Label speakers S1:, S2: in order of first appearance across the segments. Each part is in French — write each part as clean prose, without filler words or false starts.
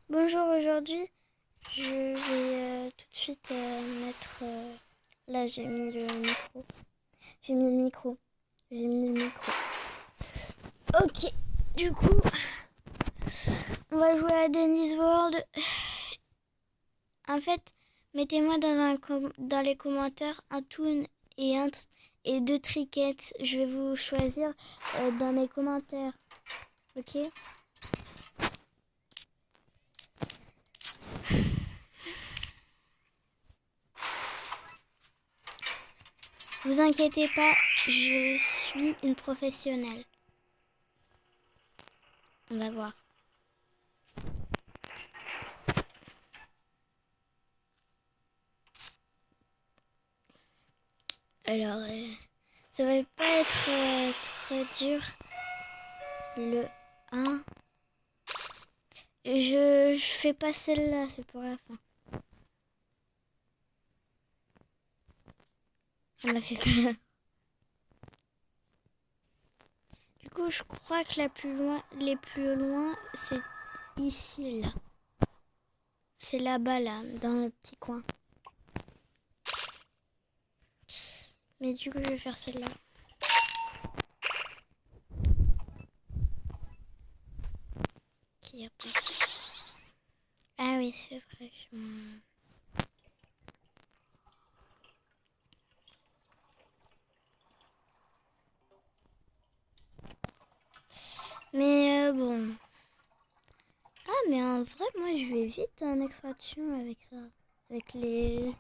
S1: Bonjour, aujourd'hui je vais tout de suite mettre... Là j'ai mis le micro. J'ai mis le micro. J'ai mis le micro. Ok, du coup, on va jouer à Dennis World. En fait, mettez-moi dans les commentaires un toon et 2 triquettes. Je vais vous choisir dans mes commentaires. Ok? Vous inquiétez pas, je suis une professionnelle. On va voir. Alors, ça va pas être très dur. Le 1. Je fais pas celle-là, c'est pour la fin. Elle m'a fait peur. Du coup, je crois que les plus loin, c'est ici, là. C'est là-bas, là, dans le petit coin. Mais du coup, je vais faire celle-là. Qui a pas... Ah oui, c'est vrai. Mais bon. Ah, mais en vrai, moi, je vais vite en extraction avec ça. Avec les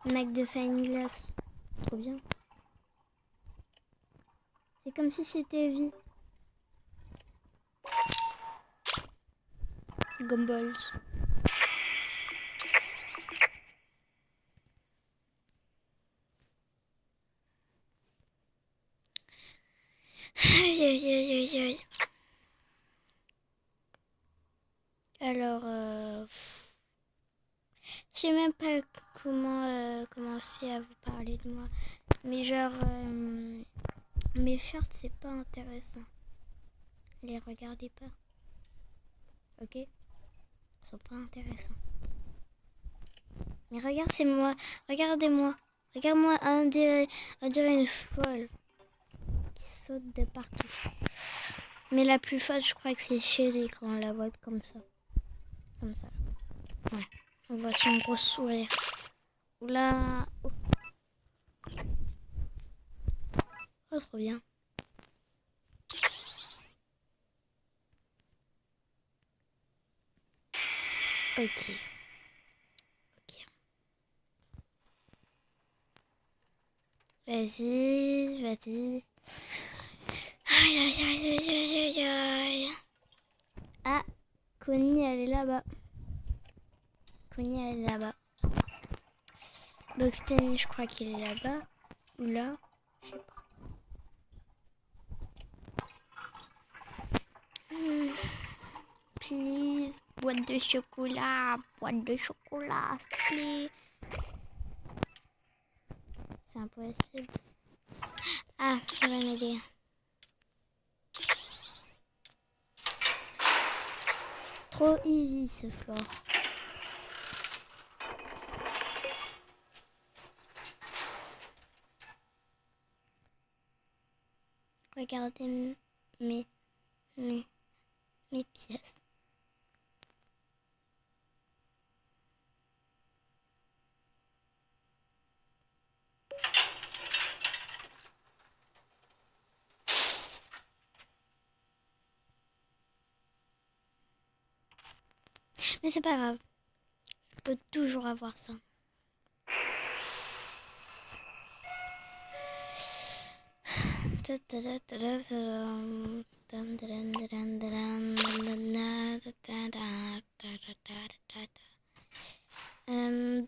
S1: mecs de Fine Glass. Trop bien. C'est comme si c'était vie. Gumballs. Aïe, aïe, aïe, aïe, aïe. Alors, je sais même pas comment commencer à vous parler de moi. Mais genre, mes shorts, c'est pas intéressant. Les regardez pas. Ok? Ils sont pas intéressants. Mais regarde, c'est moi. Regardez-moi. Regarde-moi, on dirait une folle qui saute de partout. Mais la plus folle, je crois que c'est Shelly quand on la voit comme ça. Comme ça. Ouais. On voit son gros sourire. Oula. Oh, oh trop bien. Ok. Ok. Vas-y, vas-y. Aïe, aïe, aïe, aïe, aïe, aïe, aïe. Ah, Connie, elle est là-bas. Connie, elle est là-bas. Buxton, je crois qu'il est là-bas. Ou là. Je sais pas. Please, boîte de chocolat. Boîte de chocolat, s'il te plaît. C'est impossible. Ah, ça va m'aider. Trop easy ce floor. Regardez mes, mes, mes pièces. Mais c'est pas grave. Je peux toujours avoir ça.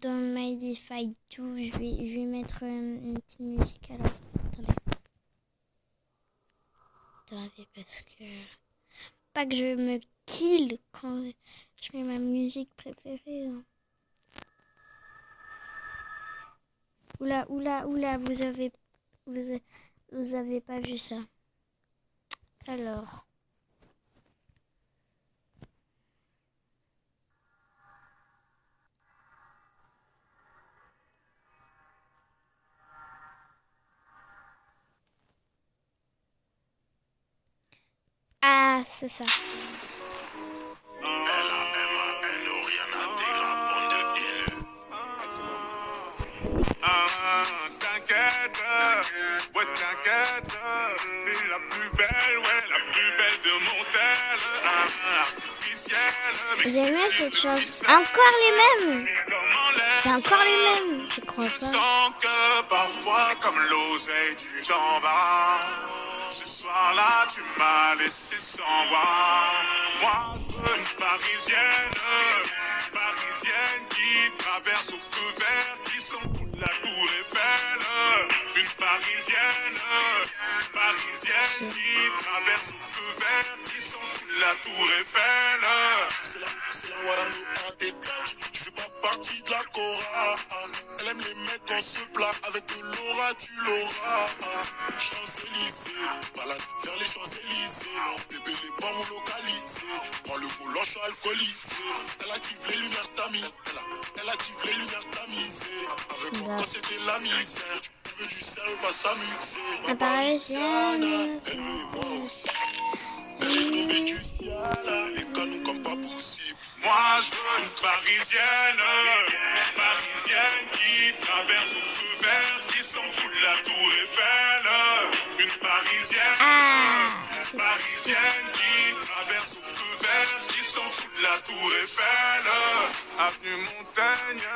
S1: Dans My Defy 2, je vais mettre une petite musique alors. Attendez. Attendez, parce que... Pas que je me kill quand je mets ma musique préférée. Hein. Oula, oula, oula, vous avez pas vu ça. Alors... c'est ça.
S2: T'inquiète, ouais t'inquiète, t'es la plus belle, ouais la plus belle de mon tel, artificielle.
S1: J'aime bien cette chose. Encore les mêmes. C'est encore les mêmes, je crois
S2: Je
S1: pas.
S2: sens que parfois comme l'oseille tu t'en vas. Ce soir-là tu m'as laissé sans voix. Moi une parisienne qui traverse au feu vert, qui s'en fout de la tour Eiffel. Une parisienne qui traverse au feu vert, qui s'en fout de la tour Eiffel. C'est la Warano à tes têtes, tu fais pas partie de la chorale. Elle aime les mecs quand se plat, avec de l'aura tu l'auras. Champs-Élysées, balade vers les Champs-Élysées. Bébé les bombes localisées, prends le volant, je suis alcoolisé. Elle active les lumières tamisées, elle active les lumières tamisées. Avec moi quand c'était la misère, tu veux du sérieux, pas s'amuser. Ma parisienne, elle veut moi aussi. Elle est tombée du ciel, les canons comme pas possible. Moi je veux une parisienne qui traverse au feu vert, qui s'en fout de la tour Eiffel. Une parisienne qui traverse au feu vert, qui s'en fout de la tour Eiffel. Avenue Montaigne,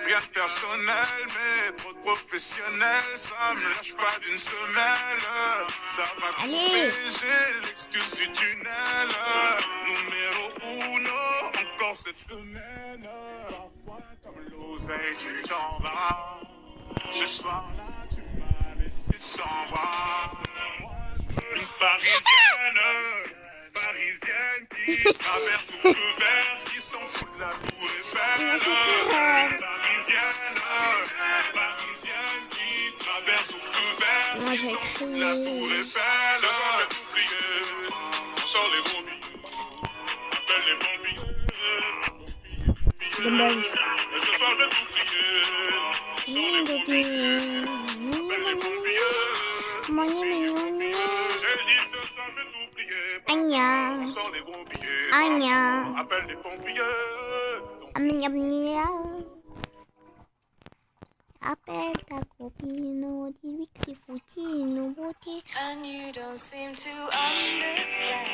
S2: rien de personnel, mais trop de professionnel, ça me lâche pas d'une semelle. Ça va couper, j'ai l'excuse du tunnel. Numéro uno, encore cette semaine. Parfois comme l'oseille tu t'en vas. Ce soir-là tu m'as laissé sans voix. Une parisienne qui traverse au feu vert, qui s'en fout de la tour Eiffel. Une parisienne qui traverse au feu vert, qui s'en fout de la tour Eiffel. Ce soir je vais t'oublier, on sort les gros billets, appelle les bons billets. Ce soir je vais t'oublier, on sort les gros billets, appelle les bons billets. J'ai dit ce soir je vais t'oublier, on sort les gros billets, appelle les pompiers.
S1: Appelle ta copine, dis-lui que c'est foutu, nos beautés.
S3: And you don't seem to understand.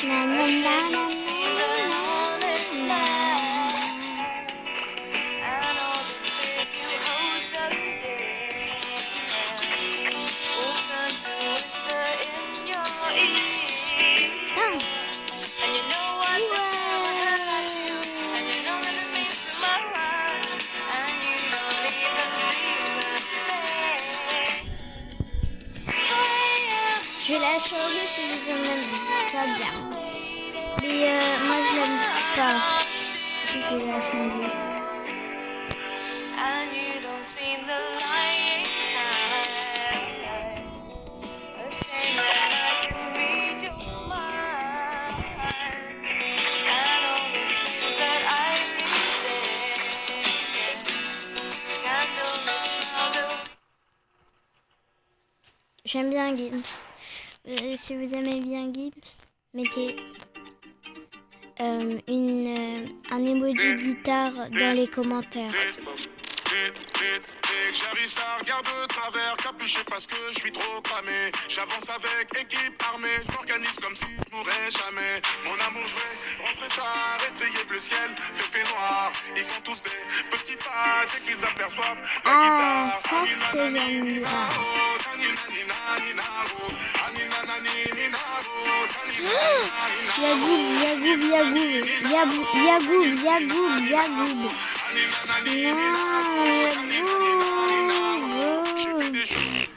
S1: Na na na
S3: You
S1: na
S3: seem the honest man. And all the things you hold so dear will turn to whisper in your ear. And you know what this never hurt you. And you know that it means so much. And you don't even feel a thing.
S1: Je vais la changer si je n'aime pas bien. Mais moi je l'aime pas. Je vais la changer.
S3: And you don't seem the lying kind. Ashamed that I can read your mind. And all the things that I really think. Candlelit smile the
S1: J'aime bien Gims. Si vous aimez bien Gims, mettez un emoji guitare dans les commentaires.
S2: J'arrive, ça regarde de travers, capuché parce que je suis trop cramé. J'avance avec équipe armée, je m'organise comme si je mourrais jamais. Mon amour joué, rentré tard, étrayé bleu ciel, fait noir. Ils font tous des petits pas dès qu'ils aperçoivent la guitare.
S1: Ça c'est j'aime bien. Yagoub.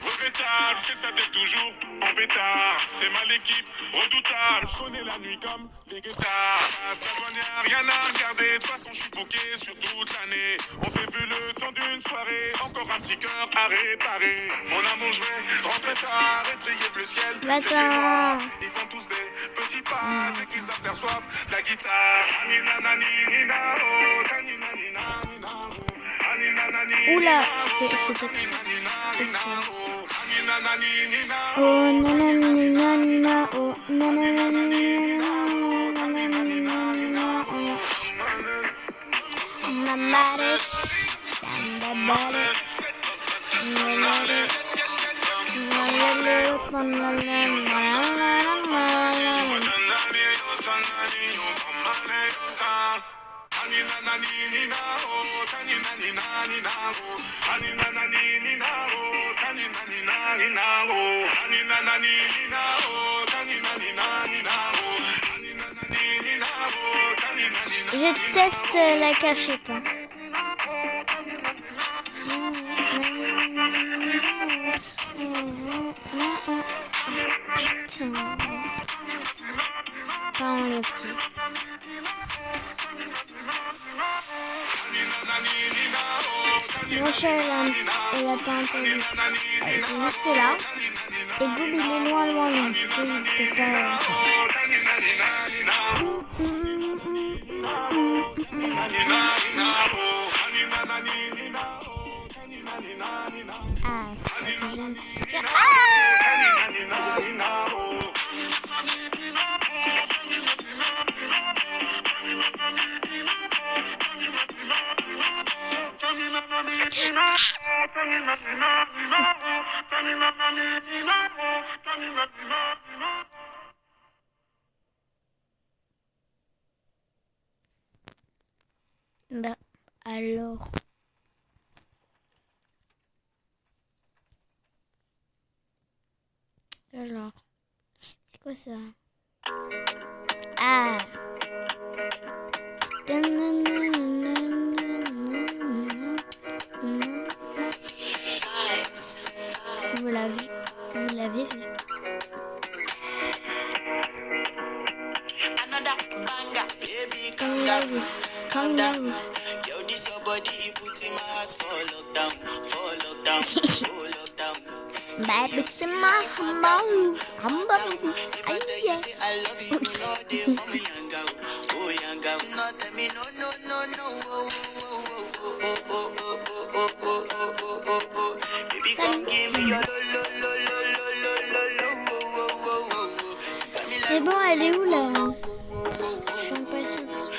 S2: Regrettable, c'est ça t'es toujours en pétard. T'es mal l'équipe, redoutable. Je connais la nuit comme les guetards. Ça n'y a rien à regarder. De toute façon, je suis bouqué sur toute l'année. On s'est vu le temps d'une soirée. Encore un petit cœur à réparer. Mon amour joué, rentré tard, étrayé bleu ciel.
S1: D'accord.
S2: Ils font tous des petits pas dès qu'ils aperçoivent la guitare.
S1: Oula, c'était Oh nanana oh, nanana, je teste la cachette. Hein. Putain. Pardon le petit. Rachel, elle a pas entendu. Elle était juste là. Et Goob, il est loin, loin, loin. Du coup, il peut pas... Ah, c'est ça que j'aime. Bah, alors... Alors, c'est quoi ça? Ah! Vous l'avez vu.
S2: Another banger, baby, calm
S1: Calm down.
S2: Yo, this your body, put in my heart for lockdown, oh lockdown.
S1: Baby, c'est ma femme.
S2: If I tell you say I love you, you know they for me young girl, oh young girl. No tell me no, oh. Baby, come give me your lo.
S1: Mais bon, elle est où là? Je suis impatiente.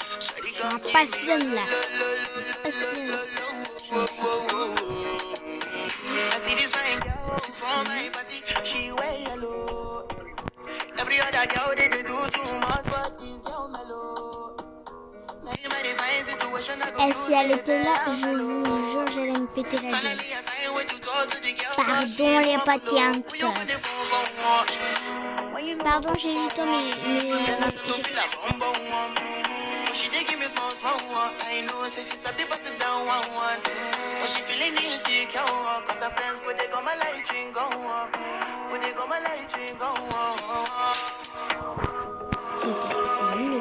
S1: Passionne là.
S2: I see this fine girl for my party, she wear yellow. Every other girl they do too much, but this girl mellow. Now in my divine situation, I go
S1: Et si elle était là, je vous jure, j'allais me péter la gueule.
S2: finally I find way to talk to the girl.
S1: Pardon les patientes. Pardon, j'ai eu le temps, mais
S2: She dey give me small one. I know, say she sabi pass it down one. But she feeling insecure, cause her friends go they come my light ring go on. Go they come my light ring go on.
S1: c'est une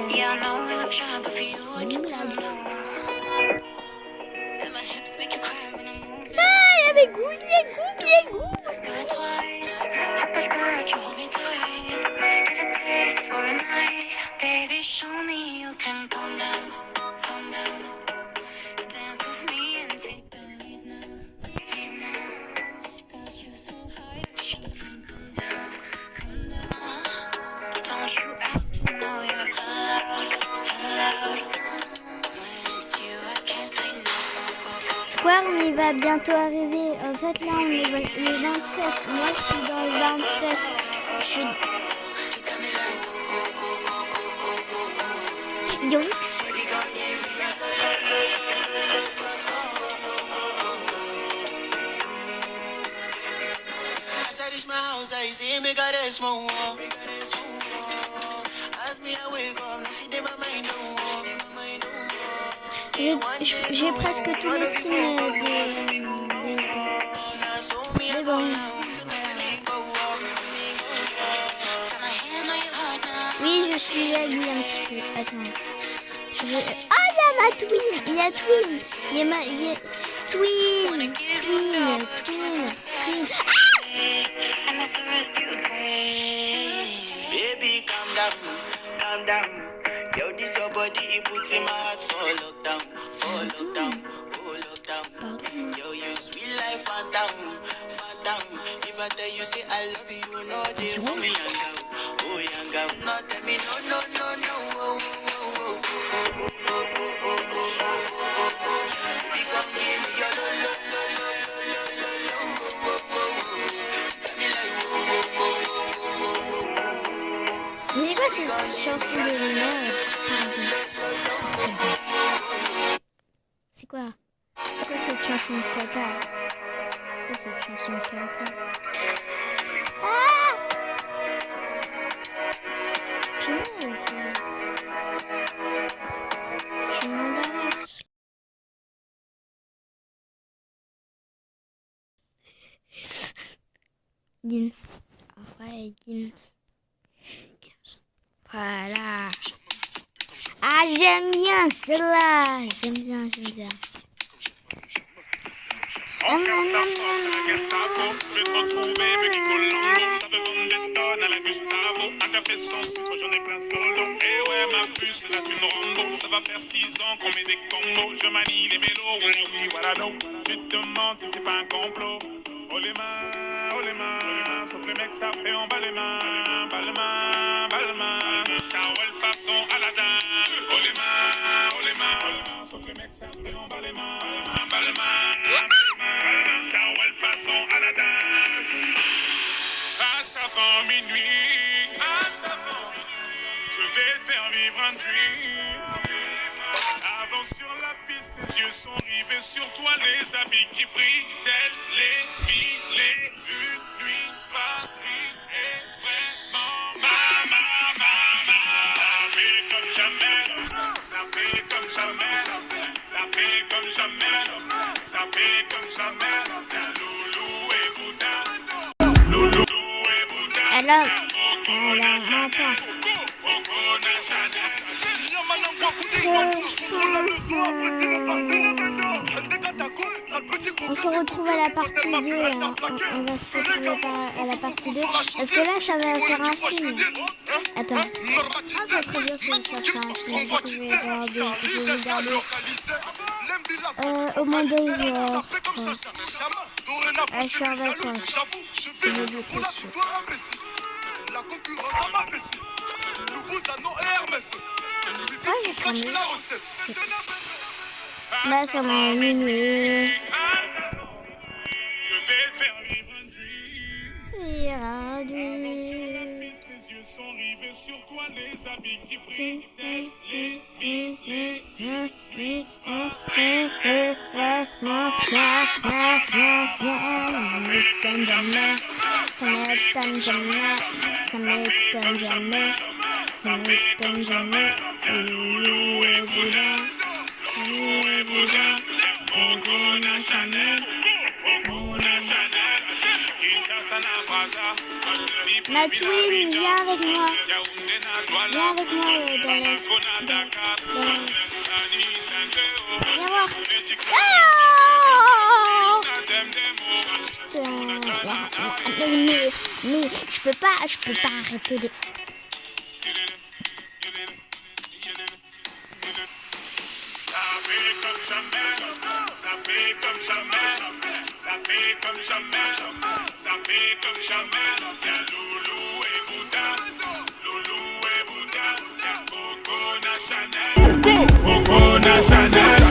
S1: blague.
S3: Yeah, I know we look shy, but for you I
S1: Une
S3: get down
S1: blague.
S3: low. And my hips make you cry when I'm moving.
S1: Ah, il y avait goût.
S3: Let's do it twice. I prefer you hold me tight. Get a taste for a night. Baby, show me you can calm down. Dance with me and take the lead now. Got you so high that you can come down. Don't you ask, you know you're allowed. When it's you, I can't say no.
S1: Square, il va bientôt arriver. En fait, là, on est le 27. Moi, je suis dans le 27. Yo.
S2: As I reach my house, I see me got a small wall. As me I wake up, now she did my mind don't walk.
S1: J'ai presque tous les skins de bon. Oui, je suis habillée un petit peu. Attends. Ah, il y a Twin. Il y a Twin.
S3: And that's the risk you take.
S2: Baby, calm down. Yo, this your body, put in my heart for lockdown, oh lockdown. Yo, you sweet life, phantom. If I tell you say I love you, no day for me, young girl. Oh, yanga, no, tell me no, no, no, no. Oh, oh, oh, oh. Baby, come give me your lo, lo, lo, lo, lo, lo, lo, lo. Oh, oh, oh. Tell me like, oh, oh, oh, oh.
S1: Mais c'est quoi cette chanson de Luna? C'est quoi? C'est quoi cette chanson de caca? C'est quoi cette chanson de caca? Ah! Punaise! Je m'embarrasse. Gims. Ah ouais, Gims. Voilà. Ah, j'aime bien celle-là. J'aime bien, j'aime bien.
S2: En Gestapo, c'est la Gestapo. Je vais te retrouver, me dit Colombo. Ça veut vendre des tonnes à la Gustavo. Un café sans sucre, j'en ai plein solo. Eh ouais, ma puce, là tu me rondo. Ça va faire 6 ans qu'on met des combos. Je manie les mélos, voilà oui, voilà non. Tu te demandes si c'est pas un complot. Oh les mains, sauf les mecs, ça fait en bas les mains. Bas les mains, ça roule façon Aladdin. Oh les mains, sauf les mecs, ça fait en bas les mains. Bas les mains. Ça roule façon Aladdin. Passe avant minuit. Je vais te faire vivre un dream. Avance sur la piste, les yeux sont rivés sur toi, les habits qui brillent, tels les mille et une nuits. Paris est vraiment ça fait comme jamais, ça fait comme jamais, ça fait comme jamais, ça fait comme jamais. Loulou et Bouddha, Loulou et Bouddha.
S1: Alors, attends. On se retrouve à la partie 2. Hein. On va se retrouver à la partie 2. Parce que là, ça va faire un film. Attends. Ah, ça serait bien si ça ferait un film. Du coup, je vais regarder au moins 2 heures. Je suis en vacances. Je vais le dire tout de suite.
S2: La concurrence à ma vessie. Le Bouzano et Hermès.
S1: Ah, j'ai cramé. Bah, ça m'a minuit.
S2: Je vais te faire vivre un dream.
S1: Ira du.
S2: Les yeux sont rivés sur toi, les habits qui brillent, tels les mille.
S1: Ça m'étonne jamais. Ça m'étonne jamais. Ça m'étonne jamais. Ça m'étonne jamais. Loulou et Bouddha. Loulou et Bouddha.
S2: Coco na Chanel. Coco na Chanel. Kinshasa na Brazza.
S1: Ma twin, viens avec moi. Viens avec moi dans la... Viens voir. Ah putain. Mais je peux pas arrêter de...
S2: Ça fait comme jamais, ça fait comme jamais, ça fait comme jamais. Y'a Loulou et Bouddha, Loulou et Bouddha. Coco na Chanel, Coco na Chanel.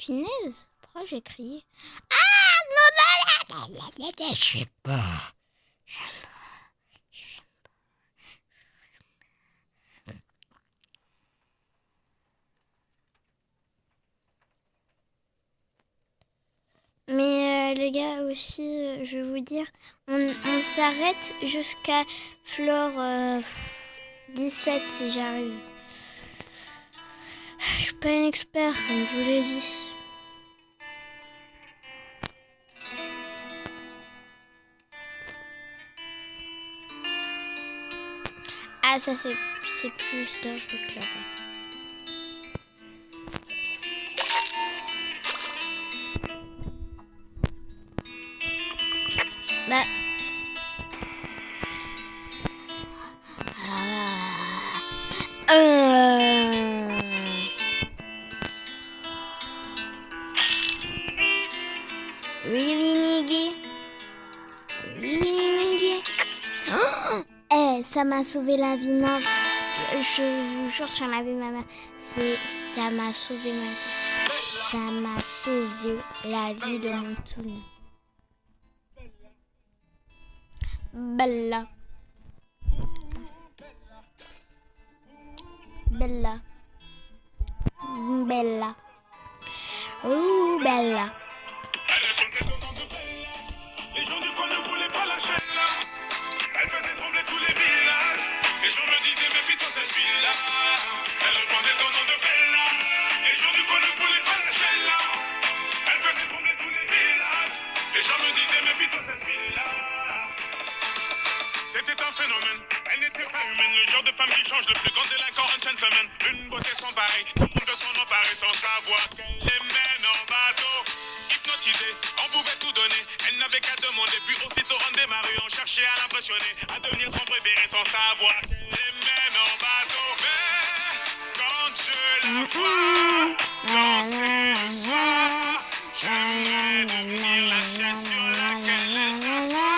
S1: Punaise, pourquoi j'ai crié? Ah non, je sais pas. Mais les gars aussi, je vais vous dire, on s'arrête jusqu'à Flore 17 si j'arrive. Je suis pas un expert, comme je vous l'ai dit. Ah, ça c'est plus dangereux que là-bas. Bah. Really nigga. Really nigga. Oh, eh, ça m'a sauvé la vie, non. Je vous jure, j'en avais ma mère. Ça m'a sauvé ma vie. Ça m'a sauvé la vie de mon toon. Bella. Bella. Bella. Ouh, Bella.
S2: Les gens du coin ne voulaient pas lâcher là. Elle faisait trembler tous les villages. Les gens me disaient méfie-toi cette fille-là. Elle répondait ton nom de Bella. Les gens du coin ne voulaient pas lâcher là. Elle faisait trembler tous les villages. Les gens me disaient méfie-toi cette fille-là. C'était un phénomène, elle n'était pas humaine. Le genre de femme qui change, le plus grand délinquant, un gentleman. Une beauté sans pareil, tout le monde veut s'en emparer sans savoir qu'elle les mène en bateau. Hypnotisée, on pouvait tout donner. Elle n'avait qu'à demander, puis aussitôt on démarrait. On cherchait à l'impressionner, à devenir son préféré sans savoir qu'elle les mène en bateau. Mais quand je la vois danser le soir, j'aimerais devenir la chaise sur laquelle elle s'assoit.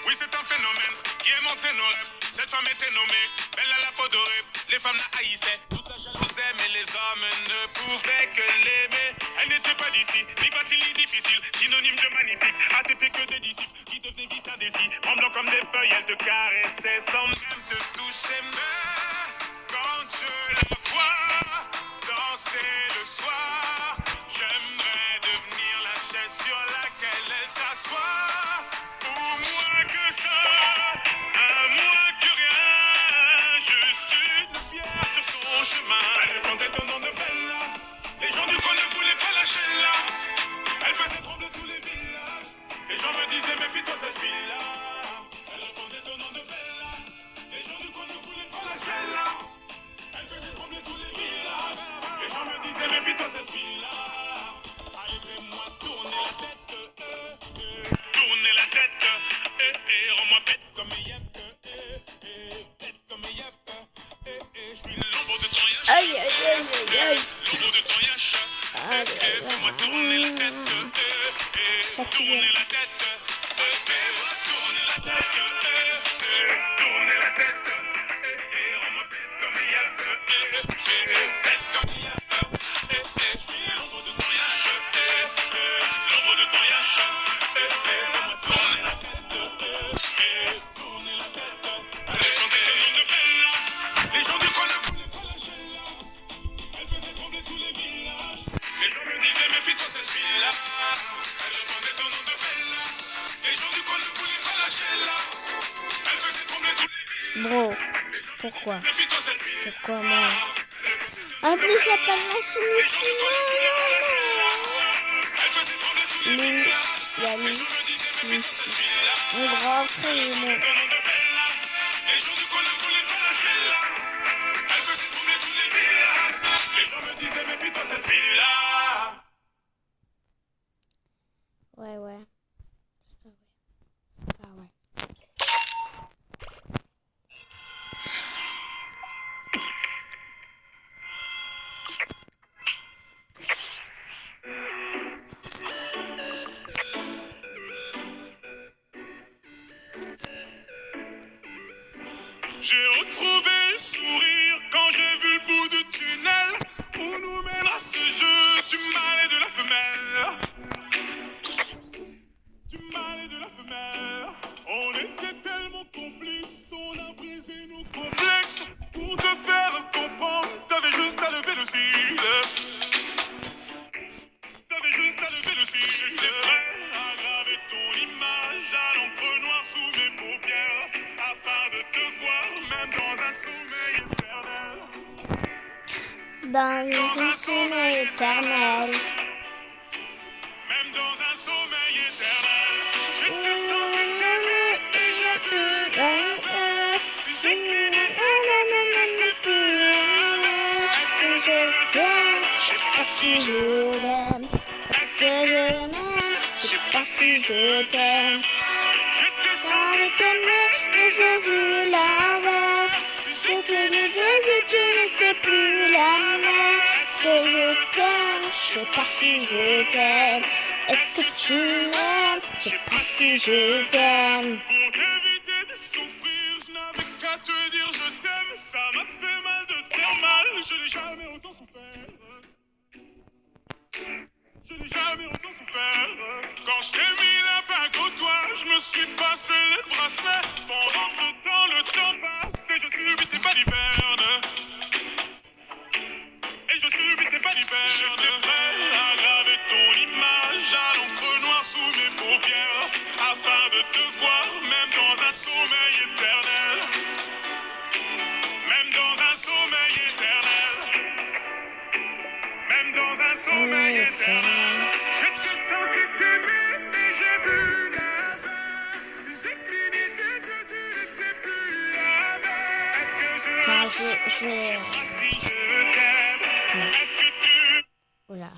S2: Oui, c'est un phénomène qui aimantait nos rêves. Cette femme était nommée belle à la peau dorée. Les femmes la haïssaient, toute la jalousie, mais les hommes ne pouvaient que l'aimer. Elle n'était pas d'ici, ni facile ni difficile, synonyme de magnifique, ATP que des disciples qui devenaient vite indécis. Tremblant comme des feuilles, elle te caressait sans même te toucher. Mais quand je la vois danser le soir, j'aimerais devenir la chaise sur laquelle elle s'assoit. Pour moins que ça, à moins que rien, juste une pierre sur son chemin. Elle répondait ton nom de Bella. Les gens du coin ne voulaient pas lâcher là. Elle faisait trembler tous les villages. Les gens me disaient méfie-toi cette fille-là. Elle répondait ton nom de Bella. Les gens du coin ne voulaient pas lâcher là. Elle faisait trembler tous les villages. Les gens me disaient méfie-toi cette fille-là. Allez, fais-moi tourner la tête. Tourner la tête. Rends-moi bête comme Yep. Bête comme Yep. Je suis l'ombre de ton yacht.
S1: Aïe, aïe, aïe, aïe, aïe.
S2: L'ombre de ton yacht. Fais-moi tourner la tête. Tourner la tête. Fais-moi tourner la tête. Tourner la tête. Rends-moi bête comme Yep. Bête comme Yep. Je suis l'ombre de ton yacht. L'ombre de ton yacht. Fais-moi tourner la tête. Tourner la tête. Allez, quand t'es le nom de Bella. Les gens du coin ne voulaient pas lâcher là. Elle faisait trembler tous les villages. Les gens me disaient méfie-toi cette fille-là. Elle répondait ton nom de Bella. Les gens du coin ne voulaient pas lâcher là. Elle faisait trembler tous les villages.
S1: Bro, pourquoi?
S2: Méfie-toi cette fille-là.
S1: Pourquoi moi? En plus, il n'y a pas de machine
S2: Les
S1: ici.
S2: gens du coin ne voulaient pas lâcher là. Elle faisait trembler tous les
S1: Lui,
S2: villages.
S1: il y a
S2: Les
S1: lui,
S2: gens me disaient méfie-toi cette fille-là.
S1: mon grand frère et moi.
S2: Ton nom de Bella. Les gens du coin ne voulaient pas lâcher là. Elle faisait trembler tous les villages. Les gens me disaient méfie-toi cette fille-là.
S1: Ouais, ouais. Ça, ouais. Ça, ouais.
S2: J'ai retrouvé le sourire quand j'ai vu le bout du tunnel où nous mènera ce jeu du mâle et de la femelle. Du mâle et de la femelle. On était tellement complices, on a brisé nos complexes. Pour te faire comprendre, t'avais juste à même dans un sommeil éternel.
S1: Dans un sommeil éternel.
S2: Même dans un sommeil éternel. J'étais censé t'aimer, mais j'ai vu l'inverse. J'ai cligné des yeux, tu n'étais plus là. Est-ce que je t'aime? Je sais pas si je l'aime.
S1: Est-ce que je m'aime? Je sais pas si je t'aime.
S2: J'étais
S1: Sans
S2: censé
S1: t'aimer, mais j'ai vu l'inverse. J'ai cligné des yeux, tu n'étais plus la même. Est-ce que je t'aime? Je sais pas si je t'aime. Est-ce que tu m'aimes? Je sais pas si je t'aime.
S2: Pour éviter de souffrir, je n'avais qu'à te dire je t'aime. Ça m'a fait mal de te faire mal. Je n'ai jamais autant souffert. Je n'ai jamais autant souffert. Quand je t'ai mis la bague au doigt, je me suis passé les bracelets. Pendant ce temps, le temps passe et je subis tes balivernes. Et je subis tes balivernes. J'étais prêt à graver ton image à l'encre noire sous mes paupières, afin de te voir même dans un sommeil éternel. Même dans un sommeil éternel. Même dans un sommeil éternel. J'étais censé t'aimer, mais j'ai vu l'inverse. J'ai cligné des yeux, tu n'étais plus la même. Est-ce que je
S1: Quand
S2: t'aime?
S1: je...
S2: Si je t'aime. Est-ce que tu...
S1: Oula.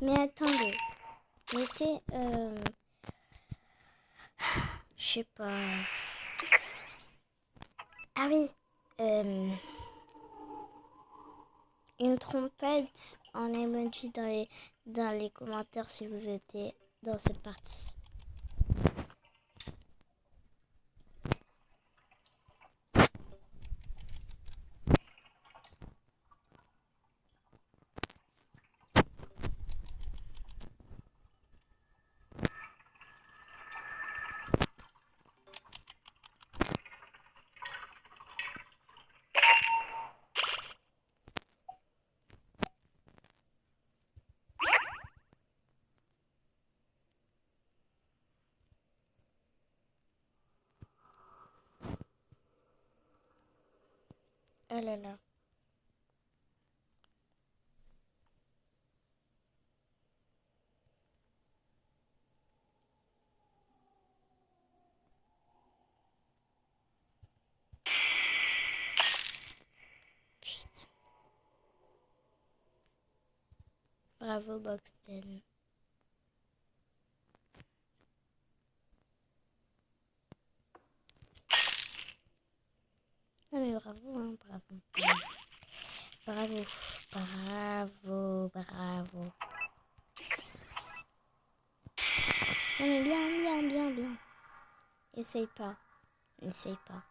S1: Mais attendez. Mettez... je sais pas... Ah oui. Une trompette en emoji dans les commentaires si vous étiez dans cette partie. Oh là là. Bravo, Boxten. Non mais bravo, hein, bravo. Bravo, bravo, bravo. Non mais bien. Essaye pas. Essaye pas.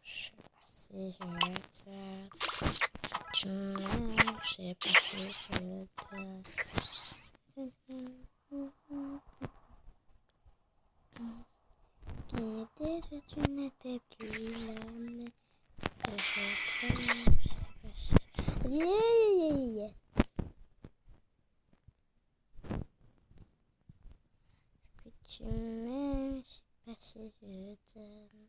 S1: Je sais pas si je t'aime. Tu m'aimes, je sais pas si je t'aime. Qui était-je, tu n'étais plus là, mais ce que je t'aime, je sais pas si... Yeah. Est-ce que tu m'aimes, je sais pas si je t'aime.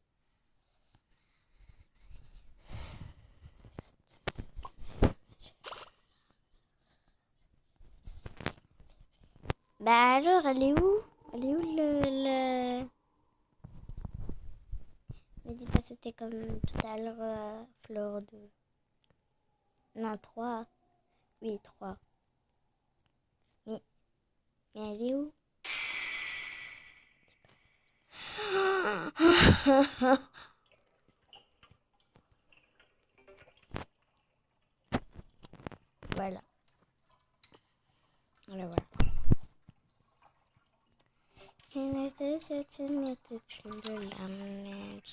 S1: Bah alors, elle est où? Elle est où le... Me dis pas c'était comme tout à l'heure, Fleur 2. Non, 3. Oui, 3. Mais elle est où? Voilà. Voilà. Tu n'étais plus la même. Je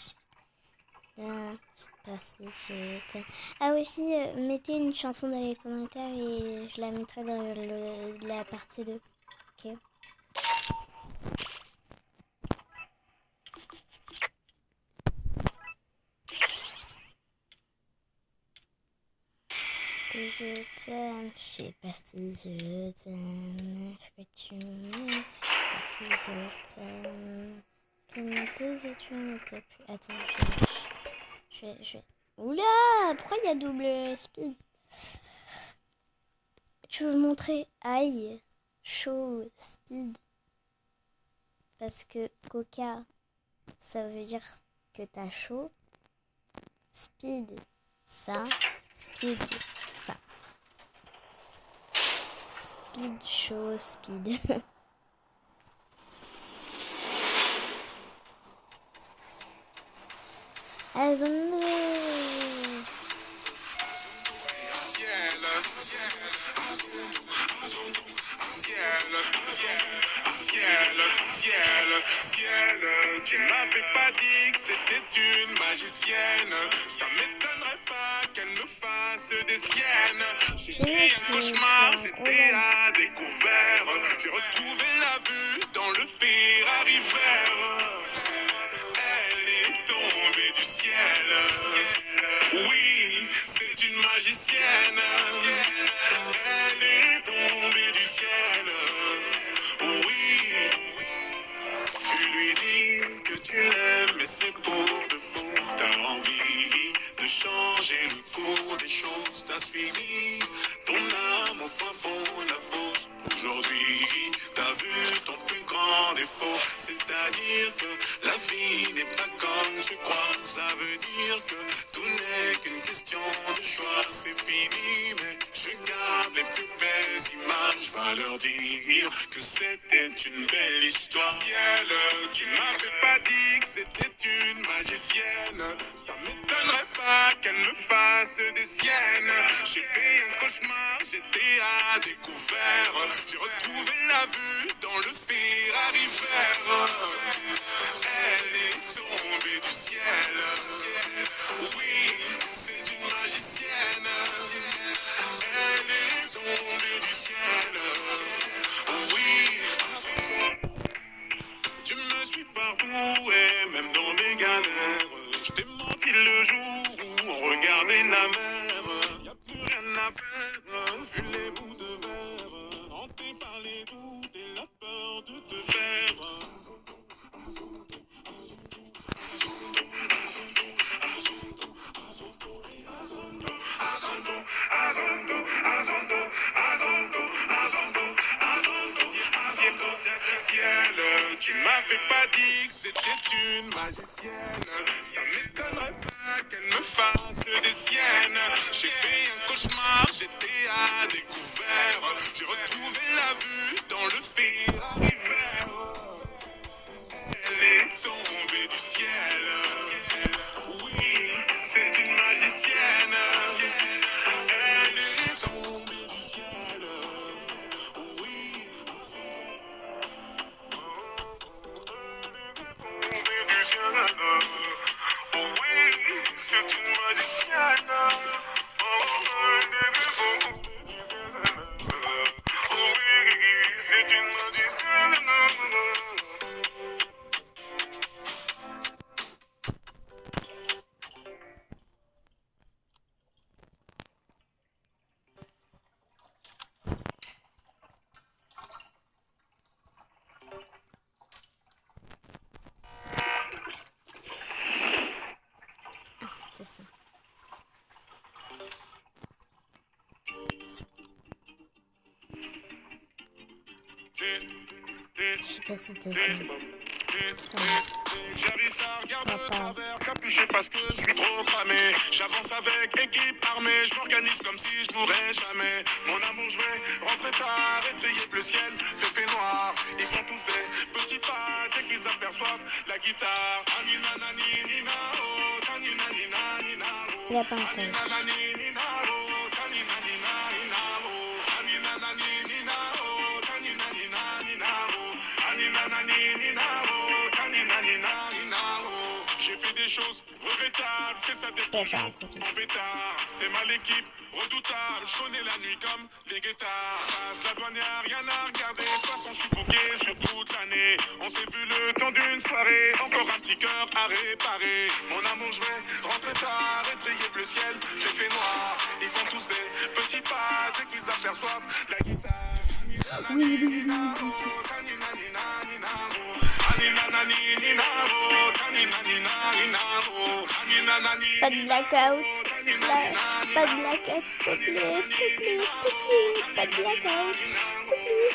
S1: sais pas si je t'aime. Ah aussi, mettez une chanson dans les commentaires et je la mettrai dans la partie 2. Ok. Que je t'aime, je sais pas si je t'aime, est-ce que tu m'aimes, si je t'aime, tu n'étais plus, attends, je vais, oula, pourquoi il y a double speed? Tu veux montrer, aïe, chaud, speed, parce que coca, ça veut dire que t'as chaud, speed, ça, speed, ça. Speed, chaud, speed. Azondo.
S2: Ciel, tu m'avais pas dit que c'était une magicienne. Ça m'étonnerait pas qu'elle me fasse des siennes. J'ai fait un cauchemar, j'étais à découvert. J'ai retrouvé la vue dans le Ferrari vert. Elle est tombée du ciel. Oui, c'est une magicienne. Elle est tombée du ciel. Oui. Tu lui dis que tu l'aimes, mais c'est pour de faux. T'as envie de changer le cours des choses. T'as suivi ton âme au fin fond de la fosse. Aujourd'hui, t'as vu ton plus grand défaut. C'est-à-dire que la vie n'est pas comme tu crois. Ça veut dire que tout n'est qu'une question de choix. C'est fini, mais je garde les plus belles images. Va leur dire que c'était une belle histoire. Ciel, tu m'avais pas dit que c'était une magicienne. Ça m'étonnerait pas qu'elle me fasse des siennes. J'ai fait un cauchemar, j'étais à découvert. J'ai retrouvé la vue dans le Ferrari vert. Elle est tombée du ciel. Oui, c'est une magicienne. Elle est tombée du ciel. Oui. Tu me suis partout et même dans mes galères. Je t'ai menti le jour où on regardait la mer. Y'a plus rien à faire, vu les bouts de verre. Hanté par les doutes et la peur de te perdre. ciel. Tu m'avais pas dit que c'était une magicienne. Ça m'étonnerait pas qu'elle me fasse des siennes. J'ai fait un cauchemar, j'étais à découvert. J'ai retrouvé la vue dans le Ferrari vert. Elle est tombée du ciel. Oui, c'est une magicienne. Elle est tombée du ciel. Oui. Tombée du ciel. Oh oui, c'est une magicienne. Oh oui, c'est une magicienne.
S1: Ah, c'était ça. Je sais pas si c'était ça.
S2: J'arrive, ça regarde de
S1: Papa.
S2: travers, capuché parce que je suis trop cramé. J'avance avec équipe armée, je m'organise comme si je mourrais jamais. Mon amour, je vais rentrer tard, étrier le ciel, fait noir. Ils font tous des petits pas dès qu'ils aperçoivent la guitare. Anina, nani, nina, oh, tanina, nina, nina, oh.
S1: Il a pas entendu.
S2: Anina, nani, nina, oh, tanina, nina, nina, oh. Anina, nani, nina, oh, tanina, nina, nina, oh. Anina, nani, nina, oh, tanina, nina, nina, oh. J'ai fait des choses regrettables, c'est ça d'être
S1: pas
S2: toujours
S1: entendu.
S2: en pétard. T'es mal équipe, redoutable, je connais la nuit comme les guettards. Passe la douane, y'a rien à regarder, de toute façon je suis bouqué sur toute l'année. On s'est vu le temps d'une soirée, encore un petit cœur à réparer. Mon amour, je vais rentrer tard, étrier le ciel, fait noir. Ils font tous des petits pas dès qu'ils aperçoivent la guitare.
S1: Oui, oui, oui, oui. Pas de blackout. Pas de blackout, s'il te plaît, s'il te plaît, s'il te plaît. Pas de blackout. S'il te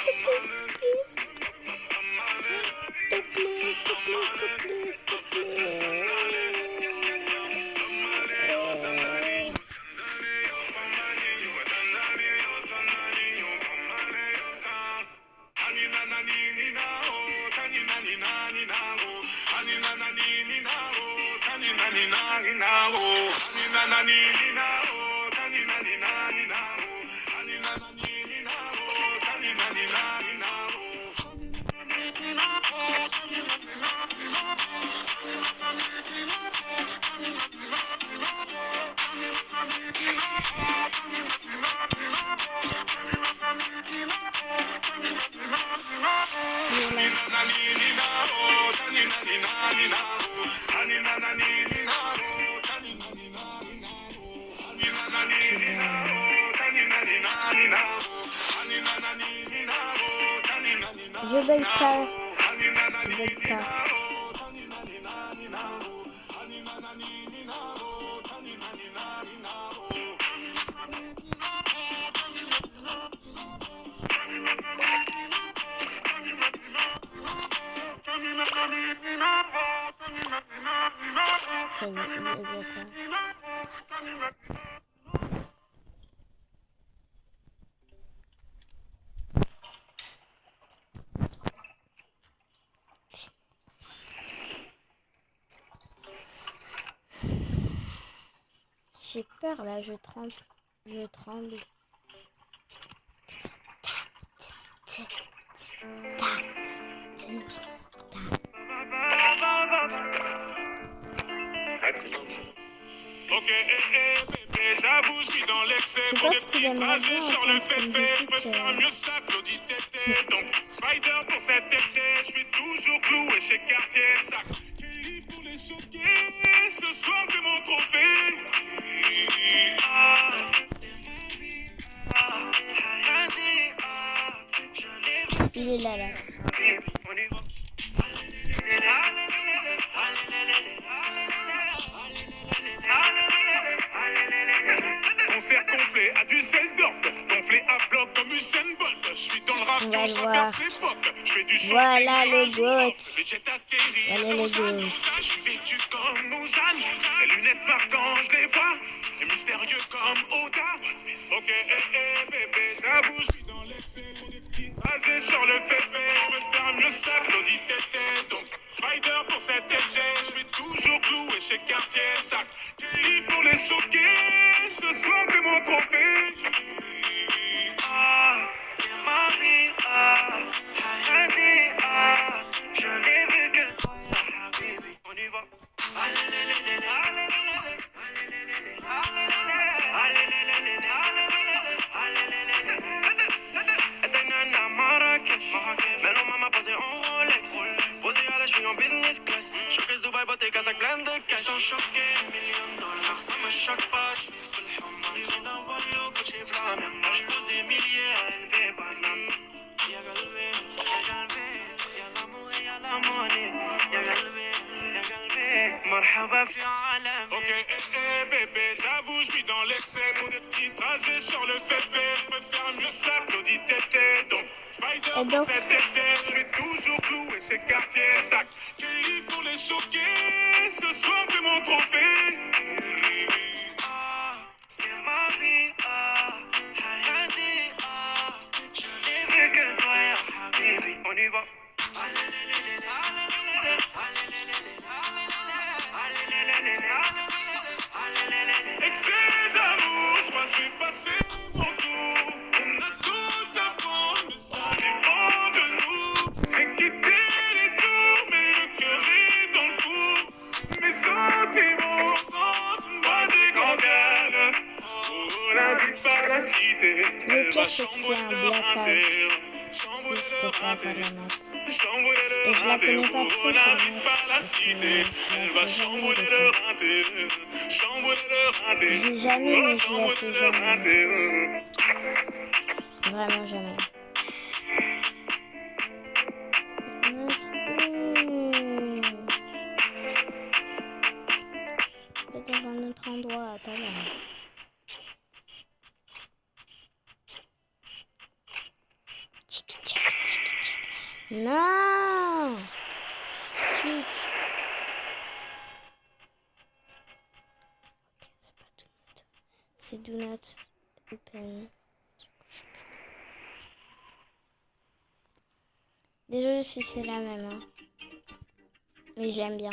S1: plaît, s'il te plaît, s'il te plaît. S'il te plaît, s'il te plaît, s'il te plaît, s'il te Je bug pas. Je bug pas. Ok, il est J'ai peur là, je tremble. Je tremble.
S2: Ok, bébé, j'avoue, je suis dans l'excès.
S1: Je
S2: Pour
S1: pense
S2: des
S1: qu'il
S2: petits
S1: aimerait
S2: trajets
S1: bien
S2: sur le
S1: entendre cette
S2: féfé, je
S1: musique,
S2: préfère mieux ça que l'audit tété. Donc, Spider pour cet été, je suis toujours cloué chez Cartier. Sac Kelly pour les choquer. Ce soir, que mon trophée.
S1: Il est là, là.
S2: Concert complet à Düsseldorf, gonflé à bloc comme Usain Bolt. Je suis dans le rap,
S1: On va
S2: on
S1: le
S2: se
S1: voir.
S2: reverse l'époque. Je fais du shopping
S1: Voilà
S2: sur
S1: le
S2: un jour.
S1: goat.
S2: Les jets atterris
S1: Voilà
S2: à
S1: le
S2: Lausanne.
S1: goat.
S2: Je suis vêtu comme Lausanne. Les lunettes par quand je les vois. Et mystérieux comme Oda. Ok, bébé, j'avoue, je suis dans l'excès. Pour des petits trajets sur le féfé. Je veux faire mieux ça, Claudie Tété. Donc, Spider pour cet été. Je vais toujours clouer chez Cartier. Sac, Kelly pour les choquer. Ce soir, t'es mon trophée. Ah, t'es ma vie. Ah, Hayati. Ah, je n'ai vu que toi, baby. On y va. Mais non, maman posé en Rolex. Posé à la cheville en business class. Showcase Dubaï, beauté, Kazakh, plein de cash. Ils sont choqués, $1 000 000, ça me choque pas. Je suis full human. Ils ont d'un wallo, couché flamme. Moi, je pose des milliers à élever banane. Y'a galvé, y'a galvé. Y'a l'amour et y'a la monnaie. Y'a galvé, y'a galvé. Marhaba fi alami. Ok, bébé, j'avoue, je suis dans l'excès. Pour des petits trajets sur le féfé. Je peux faire mieux ça, Claudie Tété. Donc, Spider
S1: Et
S2: pour
S1: donc-
S2: cet été. Je vais toujours clouer chez Cartier. Sac, Kelly pour les choquer. Ce soir, t'es mon trophée. Ah, t'es ma vie. Ah, Hayati. Ah, je n'ai vu que toi, ya Habibi. On y va. Excès d'amour, je crois que j'ai passé mon tour. On a tout à prendre, mais ça dépend de nous. J'ai quitté les tours, mais le cœur est dans le four. Mes sentiments rentrent, moi des ganganes. Oh, la vie par la cité,
S1: Le
S2: elle
S1: pire,
S2: va
S1: c'est que c'est
S2: chambouler
S1: un
S2: leur
S1: blackout.
S2: intérieur.
S1: Je
S2: Chambouler
S1: peux
S2: leur
S1: pas avoir
S2: intérieur.
S1: la map.
S2: Chambouler
S1: Et
S2: leur
S1: je la connais
S2: intérieur.
S1: pas trop,
S2: Oh, la
S1: cette
S2: vie
S1: map.
S2: par la
S1: Parce que
S2: cité,
S1: je la
S2: elle va
S1: fais jamais
S2: chambouler
S1: des
S2: leur
S1: fois.
S2: intérieur. Chambouler leur intérieur.
S1: J'ai jamais,
S2: Oh,
S1: mais je la
S2: chambouler
S1: fais
S2: leur
S1: jamais.
S2: intérieur.
S1: Vraiment jamais. Peut-être dans un autre endroit, pas là. Tchiki, tchaki, tchiki, tchaki. Non! Suite. Ok, c'est pas do not. C'est do not open. Désolé si c'est la même, hein. Mais j'aime bien.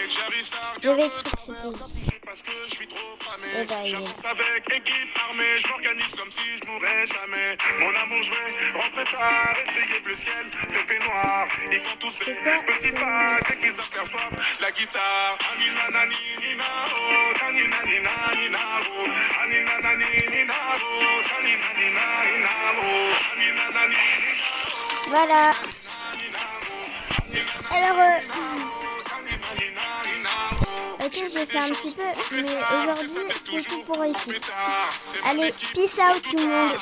S2: J'arrive ça
S1: J'avais cru que c'était lui.
S2: parce que je suis trop cramé.
S1: Eh ben, il est
S2: J'avance avec équipe armée, je m'organise comme si je mourrais jamais. Mon amour, je vais rentrer tard, essayer le ciel, fait noir. Ils font tous
S1: C'est
S2: des
S1: quoi
S2: petits pas dès qu'ils aperçoivent la guitare. Anina nani nina oh, tanina nina nina oh, anina nani nina oh, tanina nina nina oh, anina nani nina oh.
S1: Voilà. Alors, ok, j'ai fait un petit peu, mais aujourd'hui, c'est tout pour ici. Allez, peace out tout le monde.